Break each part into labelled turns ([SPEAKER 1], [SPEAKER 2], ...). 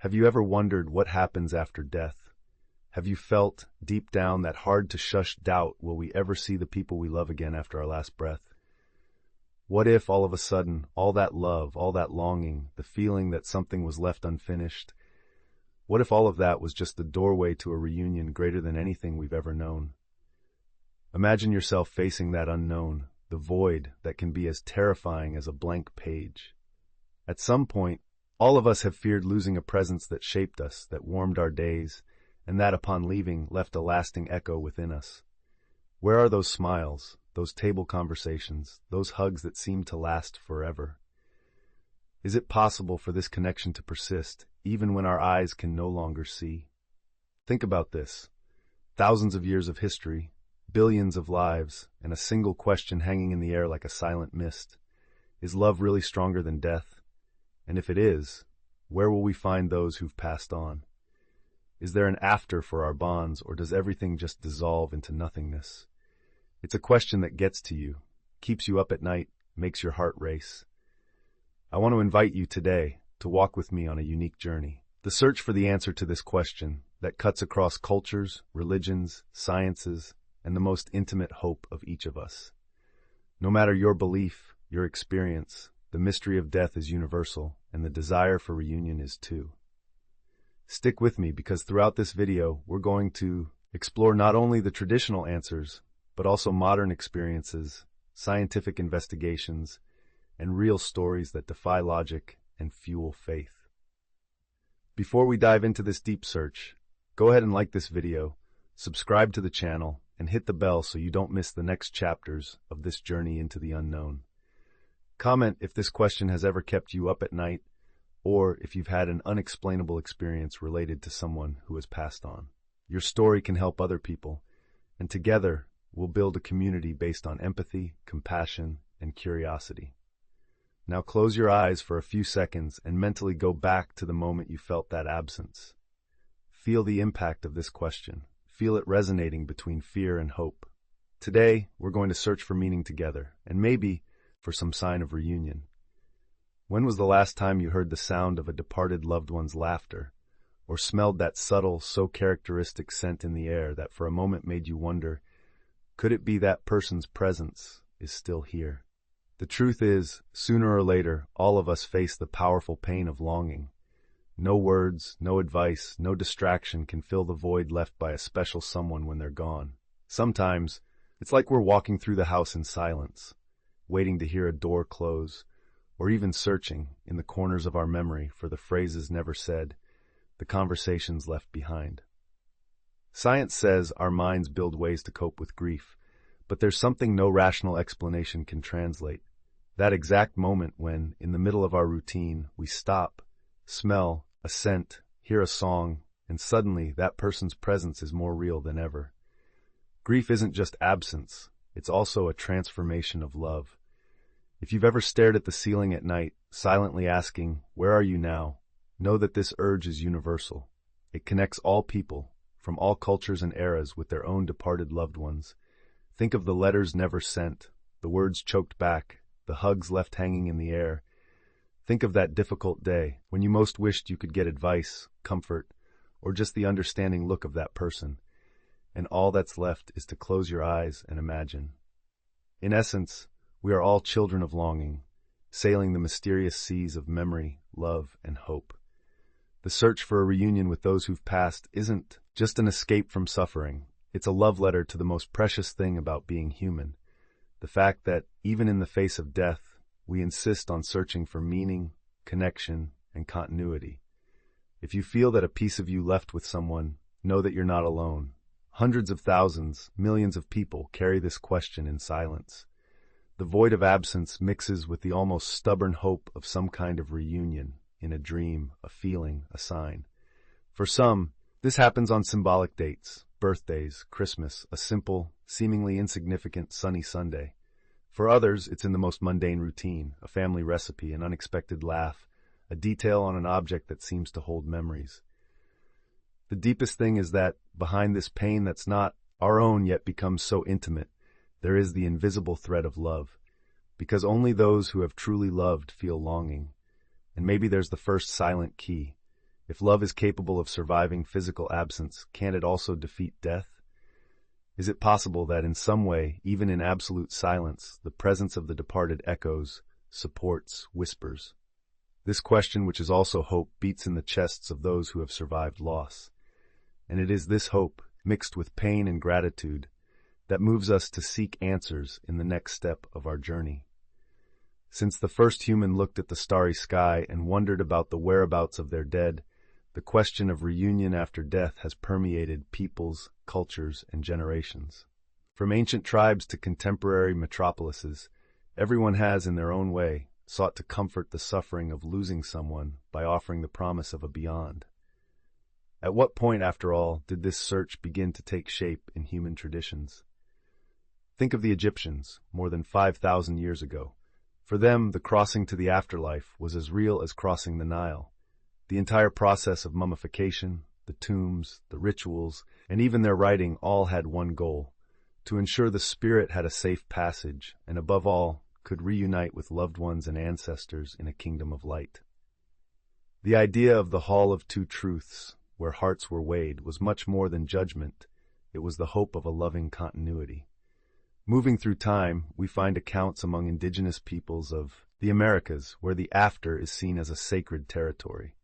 [SPEAKER 1] Have you ever wondered what happens after death? Have you felt, deep down, that hard-to-shush doubt, will we ever see the people we love again after our last breath? What if, all of a sudden, all that love, all that longing, the feeling that something was left unfinished, what if all of that was just the doorway to a reunion greater than anything we've ever known? Imagine yourself facing that unknown, the void that can be as terrifying as a blank page. At some point, all of us have feared losing a presence that shaped us, that warmed our days, and that upon leaving left a lasting echo within us. Where are those smiles, those table conversations, those hugs that seem to last forever? Is it possible for this connection to persist, even when our eyes can no longer see? Think about this. Thousands of years of history, billions of lives, and a single question hanging in the air like a silent mist. Is love really stronger than death? And if it is, where will we find those who've passed on? Is there an after for our bonds, or does everything just dissolve into nothingness? It's a question that gets to you, keeps you up at night, makes your heart race. I want to invite you today to walk with me on a unique journey. The search for the answer to this question that cuts across cultures, religions, sciences, and the most intimate hope of each of us. No matter your belief, your experience, the mystery of death is universal, and the desire for reunion is too. Stick with me, because throughout this video, we're going to explore not only the traditional answers, but also modern experiences, scientific investigations, and real stories that defy logic and fuel faith. Before we dive into this deep search, go ahead and like this video, subscribe to the channel, and hit the bell so you don't miss the next chapters of this journey into the unknown. Comment if this question has ever kept you up at night, or if you've had an unexplainable experience related to someone who has passed on. Your story can help other people, and together we'll build a community based on empathy, compassion, and curiosity. Now close your eyes for a few seconds and mentally go back to the moment you felt that absence. Feel the impact of this question. Feel it resonating between fear and hope. Today, we're going to search for meaning together, and maybe for some sign of reunion. When was the last time you heard the sound of a departed loved one's laughter, or smelled that subtle, so characteristic scent in the air that for a moment made you wonder, could it be that person's presence is still here? The truth is, sooner or later, all of us face the powerful pain of longing. No words, no advice, no distraction can fill the void left by a special someone when they're gone. Sometimes, it's like we're walking through the house in silence, waiting to hear a door close, or even searching in the corners of our memory for the phrases never said, the conversations left behind. Science says our minds build ways to cope with grief, but there's something no rational explanation can translate. That exact moment when, in the middle of our routine, we stop, smell a scent, hear a song, and suddenly that person's presence is more real than ever. Grief isn't just absence, it's also a transformation of love. If you've ever stared at the ceiling at night, silently asking, "Where are you now?" know that this urge is universal. It connects all people, from all cultures and eras, with their own departed loved ones. Think of the letters never sent, the words choked back, the hugs left hanging in the air. Think of that difficult day when you most wished you could get advice, comfort, or just the understanding look of that person, and all that's left is to close your eyes and imagine. In essence, we are all children of longing, sailing the mysterious seas of memory, love, and hope. The search for a reunion with those who've passed isn't just an escape from suffering. It's a love letter to the most precious thing about being human, the fact that, even in the face of death, we insist on searching for meaning, connection, and continuity. If you feel that a piece of you left with someone, know that you're not alone. Hundreds of thousands, millions of people carry this question in silence. The void of absence mixes with the almost stubborn hope of some kind of reunion, in a dream, a feeling, a sign. For some, this happens on symbolic dates, birthdays, Christmas, a simple, seemingly insignificant sunny Sunday. For others, it's in the most mundane routine, a family recipe, an unexpected laugh, a detail on an object that seems to hold memories. The deepest thing is that, behind this pain that's not our own yet becomes so intimate, there is the invisible thread of love, because only those who have truly loved feel longing. And maybe there's the first silent key. If love is capable of surviving physical absence, can it also defeat death? Is it possible that in some way, even in absolute silence, the presence of the departed echoes, supports, whispers? This question, which is also hope, beats in the chests of those who have survived loss. And it is this hope, mixed with pain and gratitude, that moves us to seek answers in the next step of our journey. Since the first human looked at the starry sky and wondered about the whereabouts of their dead, the question of reunion after death has permeated peoples, cultures, and generations. From ancient tribes to contemporary metropolises, everyone has, in their own way, sought to comfort the suffering of losing someone by offering the promise of a beyond. At what point, after all, did this search begin to take shape in human traditions? Think of the Egyptians, more than 5,000 years ago. For them, the crossing to the afterlife was as real as crossing the Nile. The entire process of mummification, the tombs, the rituals, and even their writing all had one goal: to ensure the spirit had a safe passage, and above all, could reunite with loved ones and ancestors in a kingdom of light. The idea of the Hall of Two Truths, where hearts were weighed, was much more than judgment. It was the hope of a loving continuity. Moving through time, we find accounts among indigenous peoples of the Americas, where the after is seen as a sacred territory.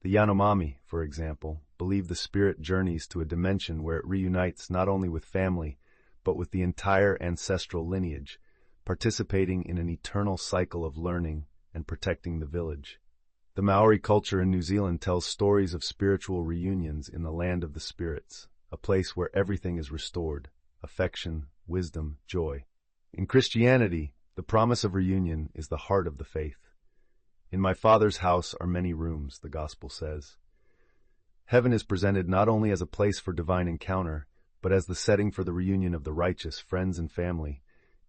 [SPEAKER 1] The Yanomami, for example, believe the spirit journeys to a dimension where it reunites not only with family, but with the entire ancestral lineage, participating in an eternal cycle of learning and protecting the village. The Maori culture in New Zealand tells stories of spiritual reunions in the land of the spirits, a place where everything is restored: affection, wisdom, joy. In Christianity, the promise of reunion is the heart of the faith. In my Father's house are many rooms, the Gospel says. Heaven is presented not only as a place for divine encounter, but as the setting for the reunion of the righteous, friends and family,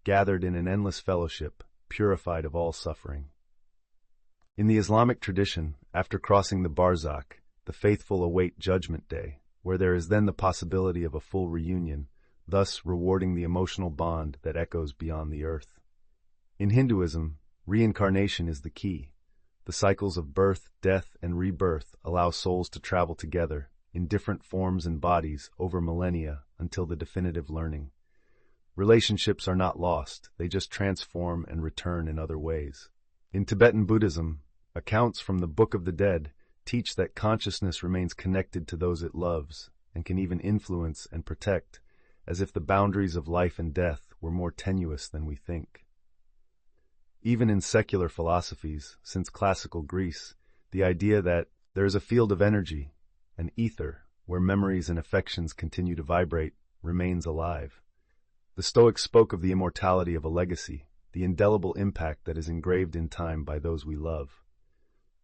[SPEAKER 1] gathered in an endless fellowship, purified of all suffering. In the Islamic tradition, after crossing the Barzakh, the faithful await Judgment Day, where there is then the possibility of a full reunion, thus rewarding the emotional bond that echoes beyond the earth. In Hinduism, reincarnation is the key. The cycles of birth, death, and rebirth allow souls to travel together, in different forms and bodies, over millennia until the definitive learning. Relationships are not lost, they just transform and return in other ways. In Tibetan Buddhism, accounts from the Book of the Dead teach that consciousness remains connected to those it loves, and can even influence and protect, as if the boundaries of life and death were more tenuous than we think. Even in secular philosophies, since classical Greece, the idea that there is a field of energy, an ether, where memories and affections continue to vibrate, remains alive. The Stoics spoke of the immortality of a legacy, the indelible impact that is engraved in time by those we love.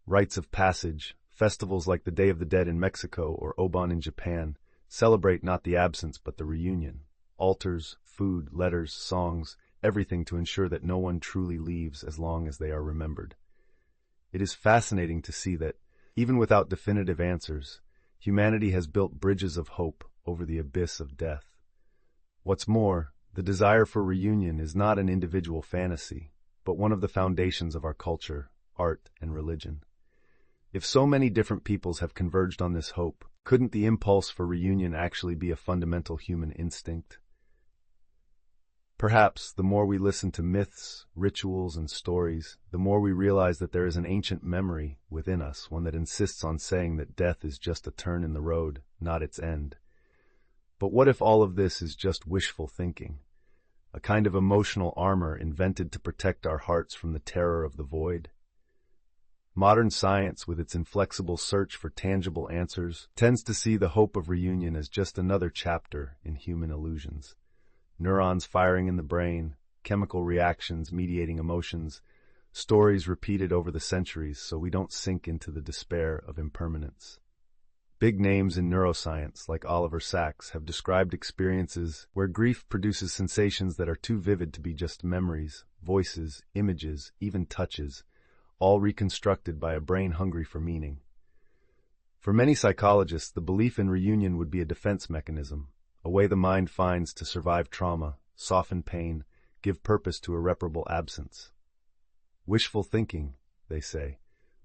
[SPEAKER 1] Rites of passage, festivals like the Day of the Dead in Mexico or Obon in Japan, celebrate not the absence but the reunion. Altars, food, letters, songs, everything to ensure that no one truly leaves as long as they are remembered. It is fascinating to see that, even without definitive answers, humanity has built bridges of hope over the abyss of death. What's more, the desire for reunion is not an individual fantasy, but one of the foundations of our culture, art, and religion. If so many different peoples have converged on this hope, couldn't the impulse for reunion actually be a fundamental human instinct? Perhaps, the more we listen to myths, rituals, and stories, the more we realize that there is an ancient memory within us, one that insists on saying that death is just a turn in the road, not its end. But what if all of this is just wishful thinking? A kind of emotional armor invented to protect our hearts from the terror of the void? Modern science, with its inflexible search for tangible answers, tends to see the hope of reunion as just another chapter in human illusions. Neurons firing in the brain, chemical reactions mediating emotions, stories repeated over the centuries so we don't sink into the despair of impermanence. Big names in neuroscience, like Oliver Sacks, have described experiences where grief produces sensations that are too vivid to be just memories, voices, images, even touches, all reconstructed by a brain hungry for meaning. For many psychologists, the belief in reunion would be a defense mechanism, a way the mind finds to survive trauma, soften pain, give purpose to irreparable absence. Wishful thinking, they say,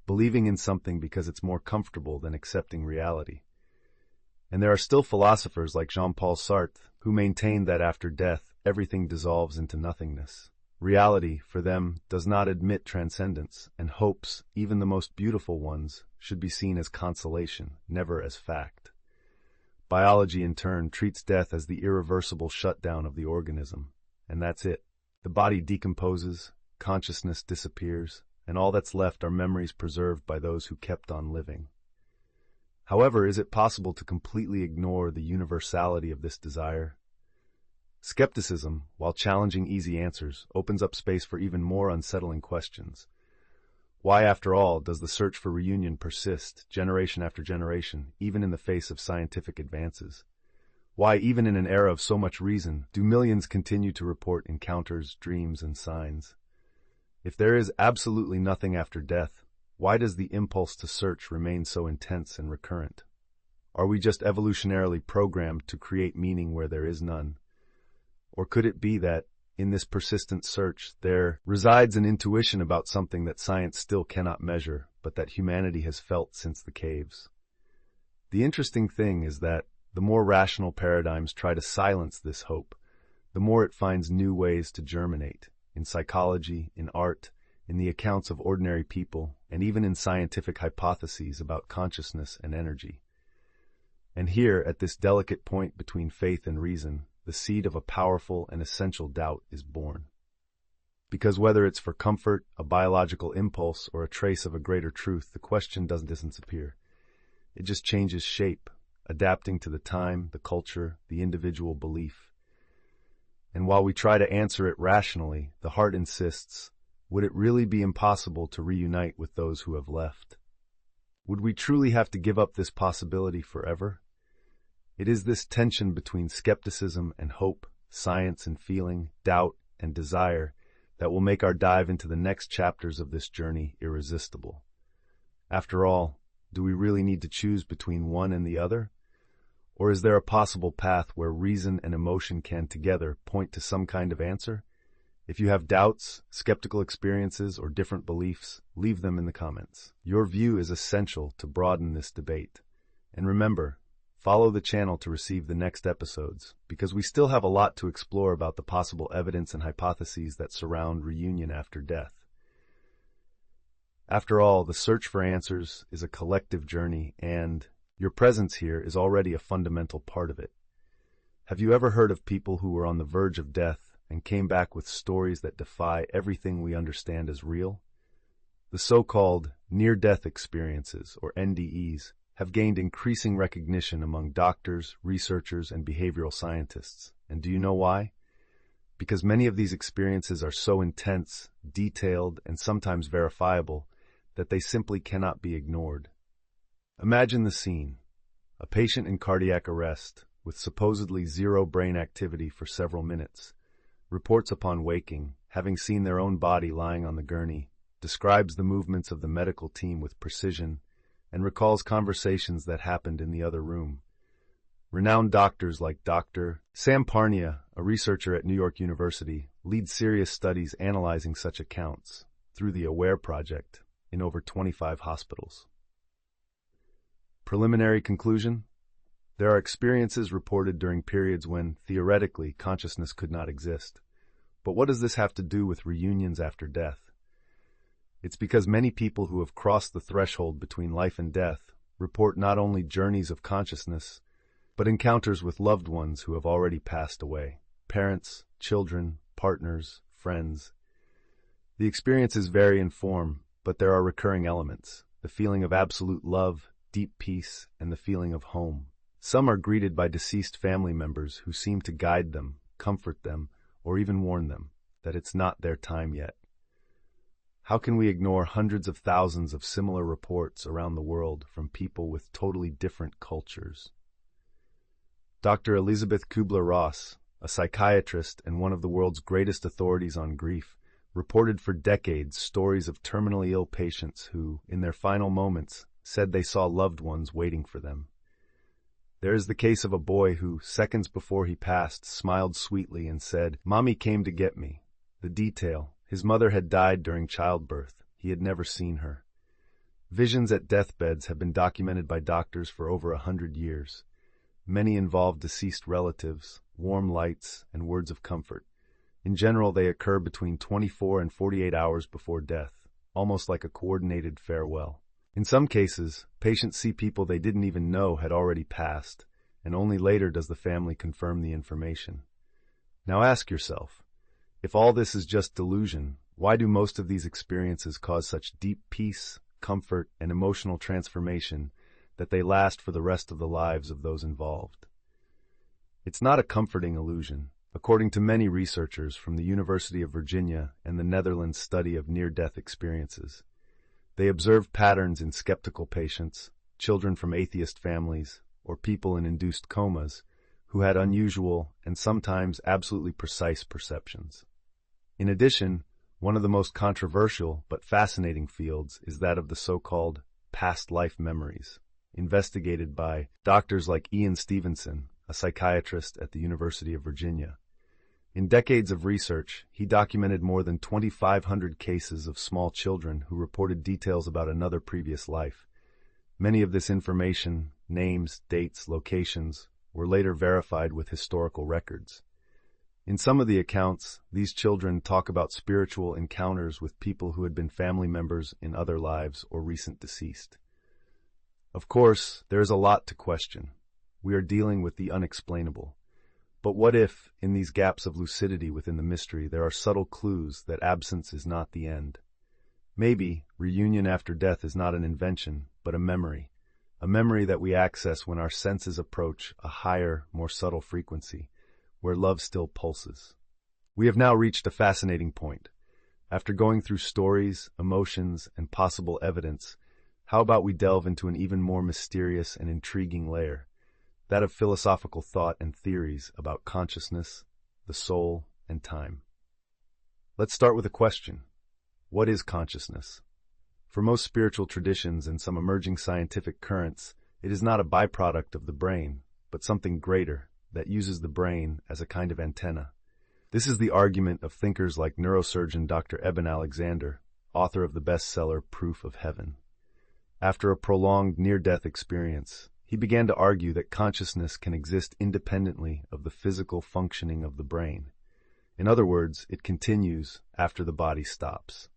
[SPEAKER 1] believing in something because it's more comfortable than accepting reality. And there are still philosophers like Jean-Paul Sartre who maintain that after death, everything dissolves into nothingness. Reality, for them, does not admit transcendence, and hopes, even the most beautiful ones, should be seen as consolation, never as fact. Biology, in turn, treats death as the irreversible shutdown of the organism, and that's it. The body decomposes, consciousness disappears, and all that's left are memories preserved by those who kept on living. However, is it possible to completely ignore the universality of this desire? Skepticism, while challenging easy answers, opens up space for even more unsettling questions. Why, after all, does the search for reunion persist, generation after generation, even in the face of scientific advances? Why, even in an era of so much reason, do millions continue to report encounters, dreams, and signs? If there is absolutely nothing after death, why does the impulse to search remain so intense and recurrent? Are we just evolutionarily programmed to create meaning where there is none? Or could it be that, in this persistent search, there resides an intuition about something that science still cannot measure, but that humanity has felt since the caves? The interesting thing is that the more rational paradigms try to silence this hope, the more it finds new ways to germinate, in psychology, in art, in the accounts of ordinary people, and even in scientific hypotheses about consciousness and energy. And here, at this delicate point between faith and reason, the seed of a powerful and essential doubt is born. Because whether it's for comfort, a biological impulse, or a trace of a greater truth, the question doesn't disappear. It just changes shape, adapting to the time, the culture, the individual belief. And while we try to answer it rationally, the heart insists, would it really be impossible to reunite with those who have left? Would we truly have to give up this possibility forever? It is this tension between skepticism and hope, science and feeling, doubt and desire, that will make our dive into the next chapters of this journey irresistible. After all, do we really need to choose between one and the other? Or is there a possible path where reason and emotion can together point to some kind of answer? If you have doubts, skeptical experiences, or different beliefs, leave them in the comments. Your view is essential to broaden this debate. And remember, follow the channel to receive the next episodes, because we still have a lot to explore about the possible evidence and hypotheses that surround reunion after death. After all, the search for answers is a collective journey, and your presence here is already a fundamental part of it. Have you ever heard of people who were on the verge of death and came back with stories that defy everything we understand as real? The so-called near-death experiences, or NDEs, have gained increasing recognition among doctors, researchers, and behavioral scientists. And do you know why? Because many of these experiences are so intense, detailed, and sometimes verifiable that they simply cannot be ignored. Imagine the scene. A patient in cardiac arrest, with supposedly zero brain activity for several minutes, reports upon waking, having seen their own body lying on the gurney, describes the movements of the medical team with precision, and recalls conversations that happened in the other room. Renowned doctors like Dr. Sam Parnia, a researcher at New York University, lead serious studies analyzing such accounts through the AWARE project in over 25 hospitals. Preliminary conclusion: there are experiences reported during periods when, theoretically, consciousness could not exist. But what does this have to do with reunions after death? It's because many people who have crossed the threshold between life and death report not only journeys of consciousness, but encounters with loved ones who have already passed away. Parents, children, partners, friends. The experiences vary in form, but there are recurring elements: the feeling of absolute love, deep peace, and the feeling of home. Some are greeted by deceased family members who seem to guide them, comfort them, or even warn them that it's not their time yet. How can we ignore hundreds of thousands of similar reports around the world from people with totally different cultures? Dr. Elizabeth Kubler-Ross, a psychiatrist and one of the world's greatest authorities on grief, reported for decades stories of terminally ill patients who, in their final moments, said they saw loved ones waiting for them. There is the case of a boy who, seconds before he passed, smiled sweetly and said, "Mommy came to get me." The detail: his mother had died during childbirth. He had never seen her. Visions at deathbeds have been documented by doctors for over 100 years. Many involve deceased relatives, warm lights, and words of comfort. In general, they occur between 24 and 48 hours before death, almost like a coordinated farewell. In some cases, patients see people they didn't even know had already passed, and only later does the family confirm the information. Now ask yourself, if all this is just delusion, why do most of these experiences cause such deep peace, comfort, and emotional transformation that they last for the rest of the lives of those involved? It's not a comforting illusion. According to many researchers from the University of Virginia and the Netherlands study of near-death experiences, they observed patterns in skeptical patients, children from atheist families, or people in induced comas who had unusual and sometimes absolutely precise perceptions. In addition, one of the most controversial but fascinating fields is that of the so-called past life memories, investigated by doctors like Ian Stevenson, a psychiatrist at the University of Virginia. In decades of research, he documented more than 2,500 cases of small children who reported details about another previous life. Many of this information, names, dates, locations, were later verified with historical records. In some of the accounts, these children talk about spiritual encounters with people who had been family members in other lives or recent deceased. Of course, there is a lot to question. We are dealing with the unexplainable. But what if, in these gaps of lucidity within the mystery, there are subtle clues that absence is not the end? Maybe reunion after death is not an invention, but a memory that we access when our senses approach a higher, more subtle frequency, where love still pulses. We have now reached a fascinating point. After going through stories, emotions, and possible evidence, how about we delve into an even more mysterious and intriguing layer? That of philosophical thought and theories about consciousness, the soul, and time. Let's start with a question. What is consciousness? For most spiritual traditions and some emerging scientific currents, it is not a byproduct of the brain, but something greater that uses the brain as a kind of antenna. This is the argument of thinkers like neurosurgeon Dr. Eben Alexander, author of the bestseller Proof of Heaven. After a prolonged near-death experience, he began to argue that consciousness can exist independently of the physical functioning of the brain. In other words, it continues after the body stops.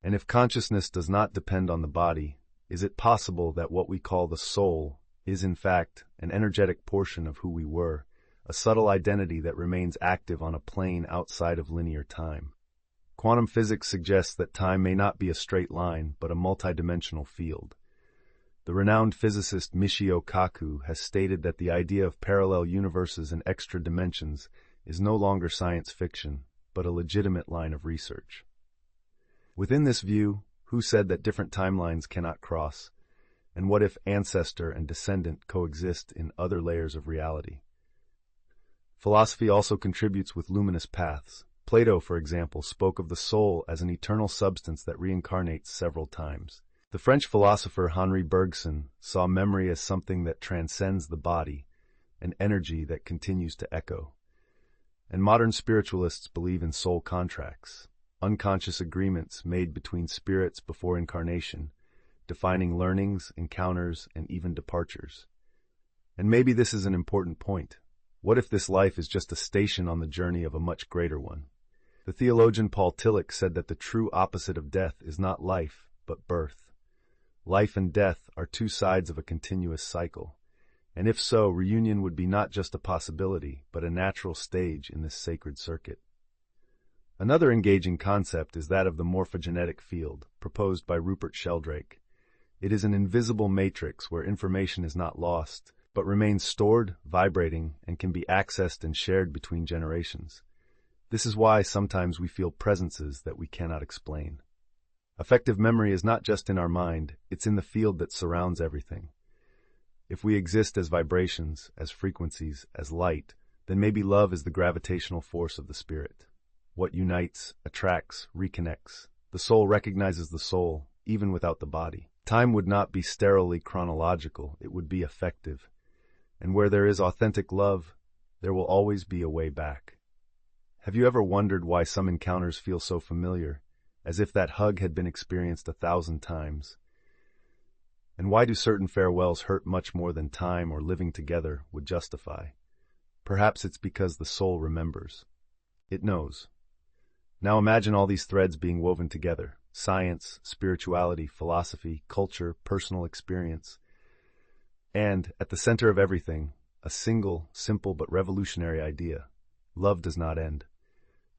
[SPEAKER 1] And if consciousness does not depend on the body, is it possible that what we call the soul is in fact an energetic portion of who we were, a subtle identity that remains active on a plane outside of linear time? Quantum physics suggests that time may not be a straight line, but a multidimensional field. The renowned physicist Michio Kaku has stated that the idea of parallel universes and extra dimensions is no longer science fiction, but a legitimate line of research. Within this view, who said that different timelines cannot cross? And what if ancestor and descendant coexist in other layers of reality? Philosophy also contributes with luminous paths. Plato, for example, spoke of the soul as an eternal substance that reincarnates several times. The French philosopher Henri Bergson saw memory as something that transcends the body, an energy that continues to echo. And modern spiritualists believe in soul contracts, unconscious agreements made between spirits before incarnation, defining learnings, encounters, and even departures. And maybe this is an important point. What if this life is just a station on the journey of a much greater one? The theologian Paul Tillich said that the true opposite of death is not life, but birth. Life and death are two sides of a continuous cycle, and if so, reunion would be not just a possibility, but a natural stage in this sacred circuit. Another engaging concept is that of the morphogenetic field, proposed by Rupert Sheldrake. It is an invisible matrix where information is not lost, but remains stored, vibrating, and can be accessed and shared between generations. This is why sometimes we feel presences that we cannot explain. Affective memory is not just in our mind, it's in the field that surrounds everything. If we exist as vibrations, as frequencies, as light, then maybe love is the gravitational force of the spirit. What unites, attracts, reconnects. The soul recognizes the soul, even without the body. Time would not be sterilely chronological, it would be affective. And where there is authentic love, there will always be a way back. Have you ever wondered why some encounters feel so familiar, as if that hug had been experienced 1,000 times? And why do certain farewells hurt much more than time or living together would justify? Perhaps it's because the soul remembers. It knows. Now imagine all these threads being woven together: science, spirituality, philosophy, culture, personal experience. And, at the center of everything, a single, simple but revolutionary idea: love does not end.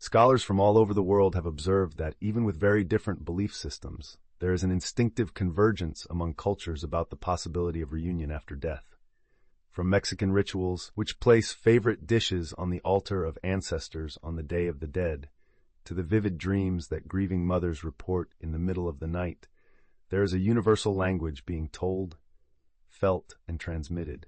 [SPEAKER 1] Scholars from all over the world have observed that even with very different belief systems, there is an instinctive convergence among cultures about the possibility of reunion after death. From Mexican rituals, which place favorite dishes on the altar of ancestors on the Day of the Dead, to the vivid dreams that grieving mothers report in the middle of the night, there is a universal language being told, felt, and transmitted.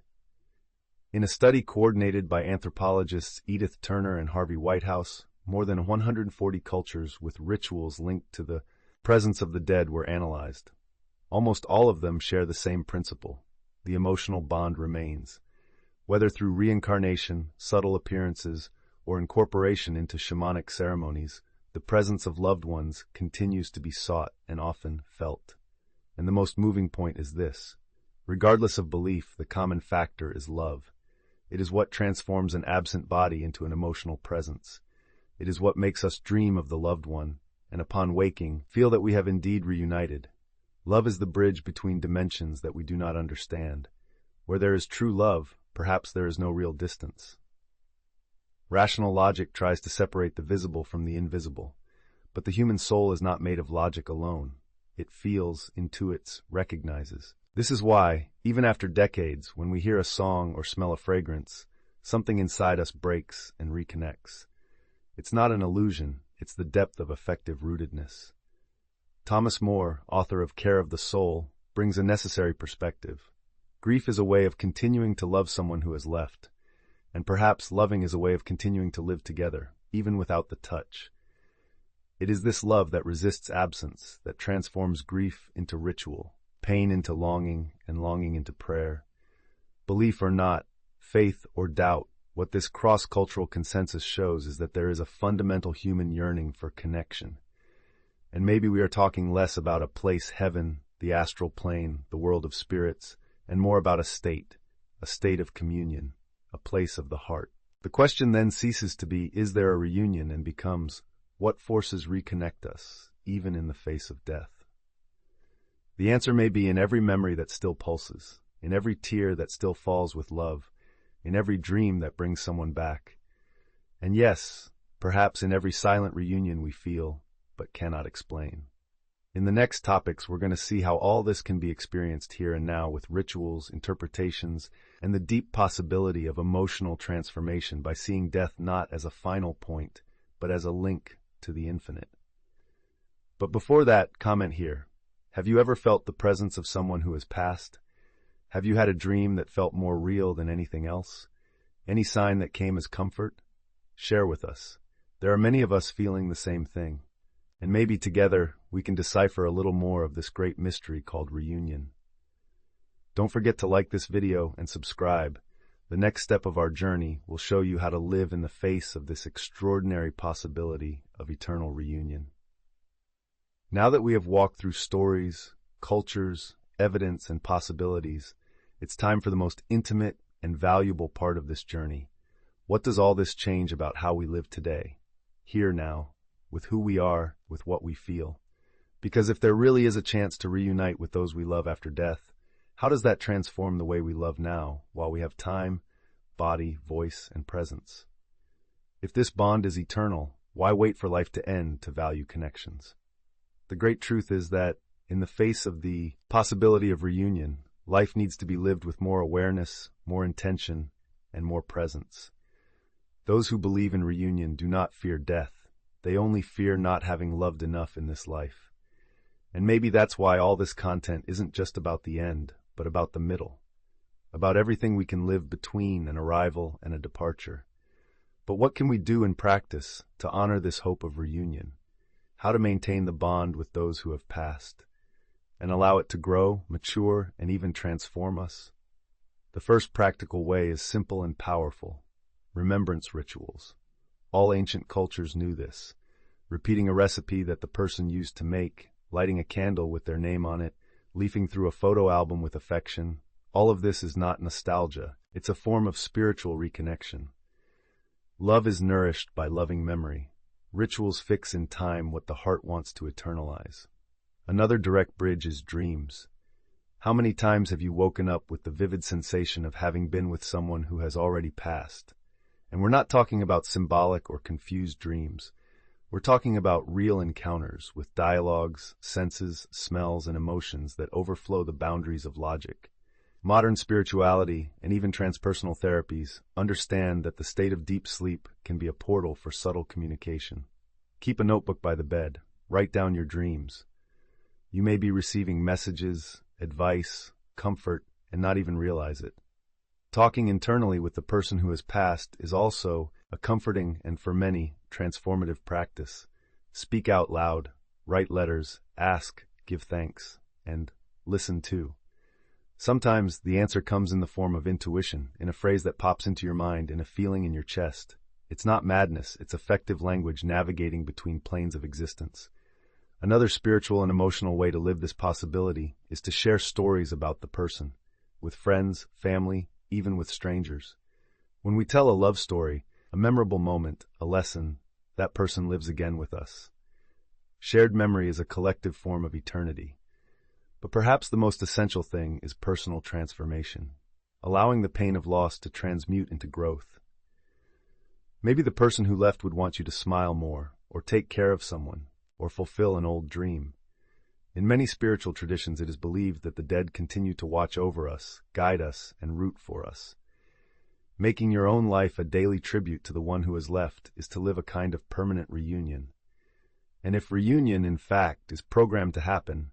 [SPEAKER 1] In a study coordinated by anthropologists Edith Turner and Harvey Whitehouse, more than 140 cultures with rituals linked to the presence of the dead were analyzed. Almost all of them share the same principle: the emotional bond remains. Whether through reincarnation, subtle appearances, or incorporation into shamanic ceremonies, the presence of loved ones continues to be sought and often felt. And the most moving point is this: regardless of belief, the common factor is love. It is what transforms an absent body into an emotional presence. It is what makes us dream of the loved one, and upon waking, feel that we have indeed reunited. Love is the bridge between dimensions that we do not understand. Where there is true love, perhaps there is no real distance. Rational logic tries to separate the visible from the invisible, but the human soul is not made of logic alone. It feels, intuits, recognizes. This is why, even after decades, when we hear a song or smell a fragrance, something inside us breaks and reconnects. It's not an illusion, it's the depth of affective rootedness. Thomas More, author of Care of the Soul, brings a necessary perspective. Grief is a way of continuing to love someone who has left, and perhaps loving is a way of continuing to live together, even without the touch. It is this love that resists absence, that transforms grief into ritual, pain into longing, and longing into prayer. Belief or not, faith or doubt, what this cross-cultural consensus shows is that there is a fundamental human yearning for connection. And maybe we are talking less about a place, heaven, the astral plane, the world of spirits, and more about a state of communion, a place of the heart. The question then ceases to be, is there a reunion, and becomes, what forces reconnect us, even in the face of death? The answer may be in every memory that still pulses, in every tear that still falls with love, in every dream that brings someone back. And yes, perhaps in every silent reunion we feel, but cannot explain. In the next topics, we're going to see how all this can be experienced here and now with rituals, interpretations, and the deep possibility of emotional transformation by seeing death not as a final point, but as a link to the infinite. But before that, comment here. Have you ever felt the presence of someone who has passed? Have you had a dream that felt more real than anything else? Any sign that came as comfort? Share with us. There are many of us feeling the same thing. And maybe together we can decipher a little more of this great mystery called reunion. Don't forget to like this video and subscribe. The next step of our journey will show you how to live in the face of this extraordinary possibility of eternal reunion. Now that we have walked through stories, cultures, evidence, and possibilities, it's time for the most intimate and valuable part of this journey. What does all this change about how we live today, here now, with who we are, with what we feel? Because if there really is a chance to reunite with those we love after death, how does that transform the way we love now, while we have time, body, voice, and presence? If this bond is eternal, why wait for life to end to value connections? The great truth is that, in the face of the possibility of reunion, life needs to be lived with more awareness, more intention, and more presence. Those who believe in reunion do not fear death. They only fear not having loved enough in this life. And maybe that's why all this content isn't just about the end, but about the middle, about everything we can live between an arrival and a departure. But what can we do in practice to honor this hope of reunion? How to maintain the bond with those who have passed, and allow it to grow, mature, and even transform us? The first practical way is simple and powerful: remembrance rituals. All ancient cultures knew this. Repeating a recipe that the person used to make, lighting a candle with their name on it, leafing through a photo album with affection. All of this is not nostalgia. It's a form of spiritual reconnection. Love is nourished by loving memory. Rituals fix in time what the heart wants to eternalize. Another direct bridge is dreams. How many times have you woken up with the vivid sensation of having been with someone who has already passed? And we're not talking about symbolic or confused dreams. We're talking about real encounters with dialogues, senses, smells, and emotions that overflow the boundaries of logic. Modern spirituality and even transpersonal therapies understand that the state of deep sleep can be a portal for subtle communication. Keep a notebook by the bed. Write down your dreams. You may be receiving messages, advice, comfort, and not even realize it. Talking internally with the person who has passed is also a comforting and, for many, transformative practice. Speak out loud, write letters, ask, give thanks, and listen too. Sometimes the answer comes in the form of intuition, in a phrase that pops into your mind, in a feeling in your chest. It's not madness, it's effective language navigating between planes of existence. Another spiritual and emotional way to live this possibility is to share stories about the person, with friends, family, even with strangers. When we tell a love story, a memorable moment, a lesson, that person lives again with us. Shared memory is a collective form of eternity. But perhaps the most essential thing is personal transformation, allowing the pain of loss to transmute into growth. Maybe the person who left would want you to smile more, or take care of someone, or fulfill an old dream. In many spiritual traditions, it is believed that the dead continue to watch over us, guide us, and root for us. Making your own life a daily tribute to the one who has left is to live a kind of permanent reunion. And if reunion, in fact, is programmed to happen,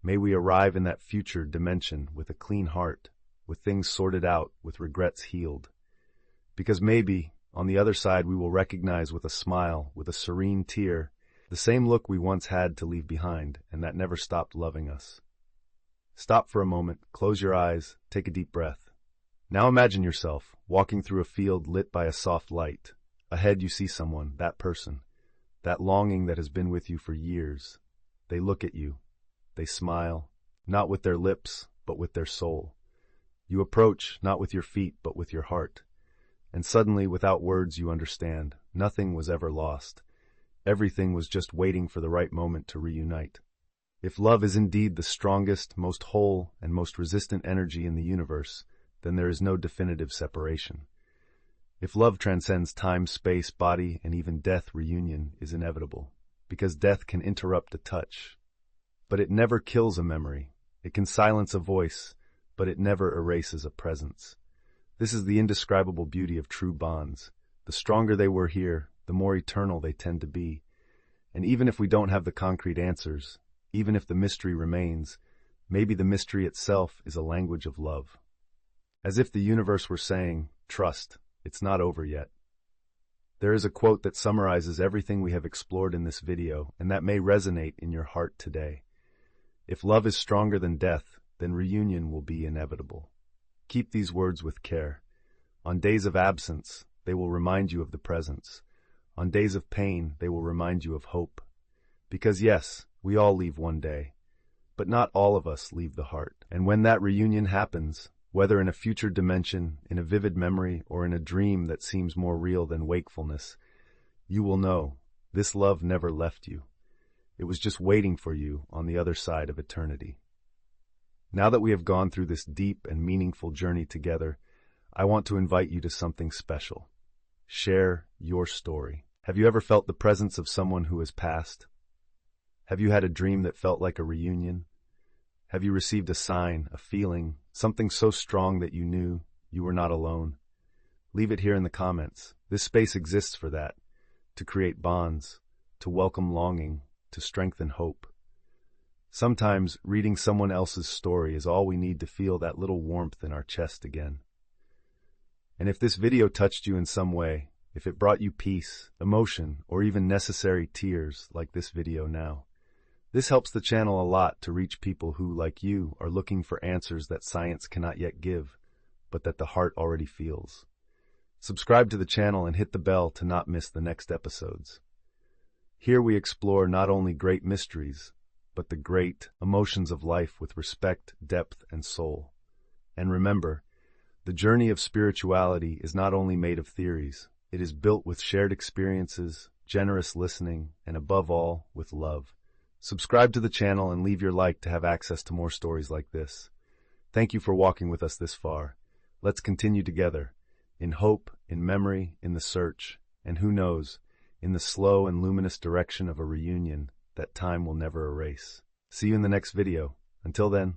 [SPEAKER 1] may we arrive in that future dimension with a clean heart, with things sorted out, with regrets healed. Because maybe, on the other side, we will recognize with a smile, with a serene tear, the same look we once had to leave behind, and that never stopped loving us. Stop for a moment, close your eyes, take a deep breath. Now imagine yourself walking through a field lit by a soft light. Ahead you see someone, that person, that longing that has been with you for years. They look at you. They smile, not with their lips, but with their soul. You approach, not with your feet, but with your heart. And suddenly, without words, you understand. Nothing was ever lost. Everything was just waiting for the right moment to reunite. If love is indeed the strongest, most whole, and most resistant energy in the universe, then there is no definitive separation. If love transcends time, space, body, and even death, reunion is inevitable, because death can interrupt a touch. But it never kills a memory. It can silence a voice, but it never erases a presence. This is the indescribable beauty of true bonds. The stronger they were here, the more eternal they tend to be. And even if we don't have the concrete answers, even if the mystery remains, maybe the mystery itself is a language of love. As if the universe were saying, trust, it's not over yet. There is a quote that summarizes everything we have explored in this video, and that may resonate in your heart today. If love is stronger than death, then reunion will be inevitable. Keep these words with care. On days of absence, they will remind you of the presence. On days of pain, they will remind you of hope. Because yes, we all leave one day, but not all of us leave the heart. And when that reunion happens, whether in a future dimension, in a vivid memory, or in a dream that seems more real than wakefulness, you will know this love never left you. It was just waiting for you on the other side of eternity. Now that we have gone through this deep and meaningful journey together, I want to invite you to something special. Share your story. Have you ever felt the presence of someone who has passed? Have you had a dream that felt like a reunion? Have you received a sign, a feeling, something so strong that you knew you were not alone? Leave it here in the comments. This space exists for that, to create bonds, to welcome longing, to strengthen hope. Sometimes reading someone else's story is all we need to feel that little warmth in our chest again. And if this video touched you in some way, if it brought you peace, emotion, or even necessary tears like this video now, this helps the channel a lot to reach people who, like you, are looking for answers that science cannot yet give, but that the heart already feels. Subscribe to the channel and hit the bell to not miss the next episodes. Here we explore not only great mysteries, but the great emotions of life with respect, depth, and soul. And remember, the journey of spirituality is not only made of theories, it is built with shared experiences, generous listening, and above all, with love. Subscribe to the channel and leave your like to have access to more stories like this. Thank you for walking with us this far. Let's continue together, in hope, in memory, in the search, and who knows, in the slow and luminous direction of a reunion that time will never erase. See you in the next video. Until then,